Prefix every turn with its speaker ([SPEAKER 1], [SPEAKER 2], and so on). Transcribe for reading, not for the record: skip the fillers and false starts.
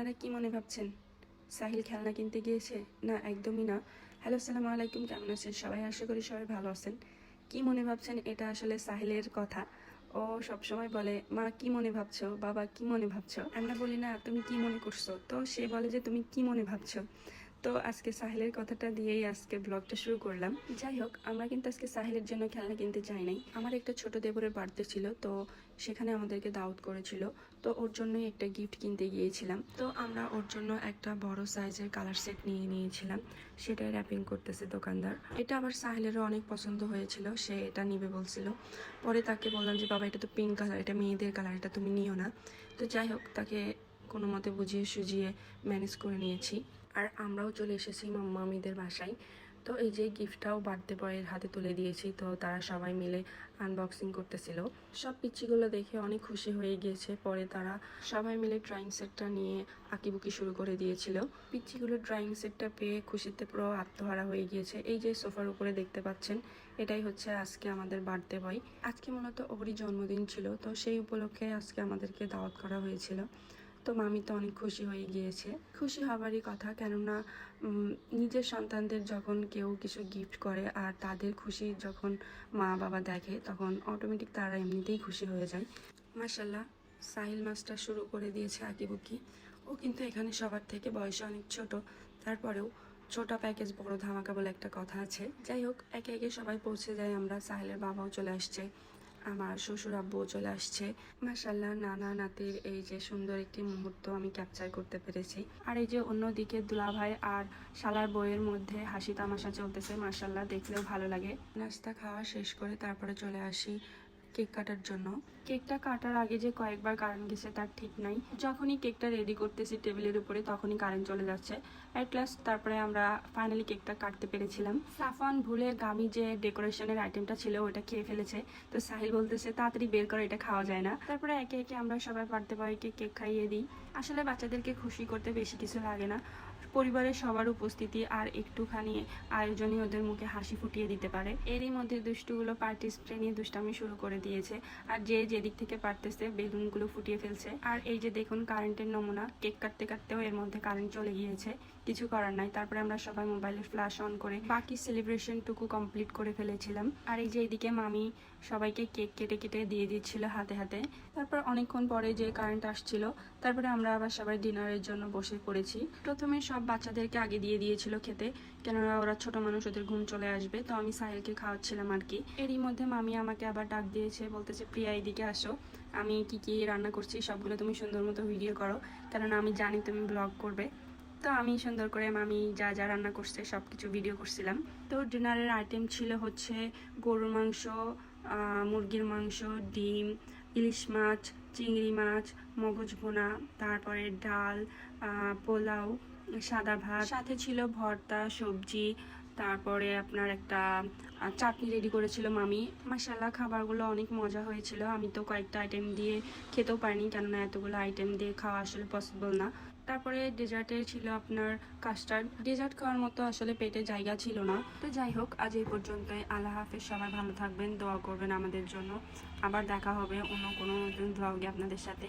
[SPEAKER 1] আপনারা কি মনে ভাবছেন সাহিল খেলনা কিনতে গিয়েছে? না, একদমই না। হ্যালো, আসসালামু আলাইকুম, কেমন আছেন সবাই? আশা করি সবাই ভালো আছেন। কি মনে ভাবছেন, এটা আসলে সাহিলের কথা। ও সবসময় বলে, মা কি মনে ভাবছো, বাবা কি মনে ভাবছো। আমরা বলি না তুমি কি মনে করছো, তো সে বলে যে তুমি কি মনে ভাবছো। তো আজকে সাহিলের কথাটা দিয়েই আজকে ব্লগটা শুরু করলাম। যাই হোক, আমরা কিন্তু আজকে সাহিলের জন্য খেলনা কিনতে যাই নাই। আমার একটা ছোট দেবরের বার্থডে ছিল, তো সেখানে আমাদেরকে দাওয়াত করেছিল, তো ওর জন্যই একটা গিফট কিনতে গিয়েছিলাম। তো আমরা ওর জন্য একটা বড় সাইজের কালার সেট নিয়ে নিয়েছিলাম, সেটাই র্যাপিং করতেছে দোকানদার। এটা আবার সাহিলেরও অনেক পছন্দ হয়েছিল, সে এটা নিবে বলছিল। পরে তাকে বললাম যে বাবা, এটা তো পিঙ্ক কালার, এটা মেয়েদের কালার, এটা তুমি নিও না। তো যাই হোক, তাকে কোনো মতে বুঝিয়ে সুজিয়ে ম্যানেজ করে নিয়েছি। আর আমরাও চলে এসেছি মামিদের বাসায়। তো এই যে গিফটটাও বার্থডে বয়ের হাতে তুলে দিয়েছি, তো তারা সবাই মিলে আনবক্সিং করতেছিল। সব পিচ্চিগুলো দেখে অনেক খুশি হয়ে গিয়েছে। পরে তারা সবাই মিলে ড্রয়িং সেটটা নিয়ে আঁকিবুকি শুরু করে দিয়েছিল। পিচ্চিগুলো ড্রয়িং সেটটা পেয়ে খুশিতে পুরো আত্মহারা হয়ে গিয়েছে। এই যে সোফার উপরে দেখতে পাচ্ছেন, এটাই হচ্ছে আজকে আমাদের বার্থডে বয়। আজকে মূলত ওরই জন্মদিন ছিল, তো সেই উপলক্ষে আজকে আমাদেরকে দাওয়াত করা হয়েছিল। তো মামি তো অনেক খুশি হয়ে গিয়েছে। খুশি হবারই কথা, কেননা নিজের সন্তানদের যখন কেউ কিছু গিফট করে আর তাদের খুশি যখন মা বাবা দেখে, তখন অটোমেটিক তারা এমনিতেই খুশি হয়ে যায়। মাশাল্লাহ, সাহিল মাস্টার শুরু করে দিয়েছে আঁকিবুকি। ও কিন্তু এখানে সবার থেকে বয়সে অনেক ছোট, তারপরেও ছোট প্যাকেজ বড় ধামাকা বলে একটা কথা আছে। যাই হোক, একে একে সবাই পৌঁছে যায়। আমরা সাহিলের বাবাও চলে আসছে, আমার শ্বশুর আব্বুও চলে আসছে। মাশাল্লাহ, নানা নাতির এই যে সুন্দর একটি মুহূর্ত আমি ক্যাপচার করতে পেরেছি। আর এই যে অন্যদিকে দুলাভাই আর শালার বইয়ের মধ্যে হাসি তামাশা চলতেছে, মাশাল্লাহ দেখলেও ভালো লাগে। নাস্তা খাওয়া শেষ করে তারপরে চলে আসি কেক কাটার জন্য। কেকটা কাটার আগে যে কয়েকবার কারেন্ট গেছে তার ঠিক নাই। যখনই কেকটা রেডি করতেছি টেবিলের উপরে, তখনই কারেন্ট চলে যাচ্ছে। অ্যাট লাস্ট তারপরে আমরা ফাইনালি কেকটা কাটতে পেরেছিলাম। সাফান ভুলে গামি যে ডেকোরেশনের আইটেমটা ছিল ওটা খেয়ে ফেলেছে। তো সাহিল বলতেছে তাড়াতাড়ি বের করে, এটা খাওয়া যায় না। তারপরে একে একে আমরা সবাই বাড়তে পারিকে কেক খাইয়ে দিই। আসলে বাচ্চাদেরকে খুশি করতে বেশি কিছু লাগে না, পরিবারের সবার উপস্থিতি আর একটুখানি আয়োজনই ওদের মুখে হাসি ফুটিয়ে দিতে পারে। এরই মধ্যে দুষ্টুগুলো পার্টি স্প্রে নিয়ে দুষ্টামি শুরু করে দিয়েছে, আর যে যেদিক থেকে পারতেছে বেলুনগুলো ফুটিয়ে ফেলছে। আর এই যে দেখুন কারেন্টের নমুনা, কেক কাটতে কাটতেও এর মধ্যে কারেন্ট চলে গিয়েছে, কিছু করার নাই। তারপরে আমরা সবাই মোবাইলের ফ্ল্যাশ অন করে বাকি সেলিব্রেশনটুকু কমপ্লিট করে ফেলেছিলাম। আর এই যে এইদিকে মামি সবাইকে কেক কেটে কেটে দিয়ে দিচ্ছিল হাতে হাতে। তারপর অনেকক্ষণ পরে যে কারেন্ট আসছিল, তারপরে আমরা আবার সবাই ডিনারের জন্য বসে পড়েছি। প্রথমে সব বাচ্চাদেরকে আগে দিয়ে দিয়েছিল খেতে, কেননা ওরা ছোট মানুষ, ওদের ঘুম চলে আসবে। তো আমি সাহিলকে খাওয়াচ্ছিলাম আর কি। এরই মধ্যে মামি আমাকে আবার ডাক দিয়েছে, বলতেছে প্রিয়া এদিকে আসো, আমি কি কি রান্না করছি সবগুলো তুমি সুন্দর মতো ভিডিও করো, কেননা আমি জানি তুমি ব্লগ করবে। তো আমি সুন্দর করে মামি যা যা রান্না করছে সব কিছু ভিডিও করছিলাম। তো ডিনারের আইটেম ছিল হচ্ছে গরুর মাংস, মুরগির মাংস, ডিম, ইলিশ মাছ, চিংড়ি মাছ, মগজ ভুনা, তারপরে ডাল, পোলাও, সাদা ভাত, সাথে ছিল ভর্তা, সবজি, তারপরে আপনার একটা চাটনি রেডি করেছিল মামি। মাশাল্লাহ, খাবারগুলো অনেক মজা হয়েছিল। আমি তো কয়েকটা আইটেম দিয়ে খেতেও পারিনি, কেননা এতগুলো আইটেম দিয়ে খাওয়া আসলে পসিবল না। তারপরে ডেজার্টে ছিল আপনার কাস্টার্ড। ডেজার্ট খাওয়ার মতো আসলে পেটে জায়গা ছিল না। তো যাই হোক, আজ এই পর্যন্তই। আল্লাহ হাফেজ, সবাই ভালো থাকবেন, দোয়া করবেন আমাদের জন্য। আবার দেখা হবে অন্য কোনো নতুন ব্লগে আপনাদের সাথে।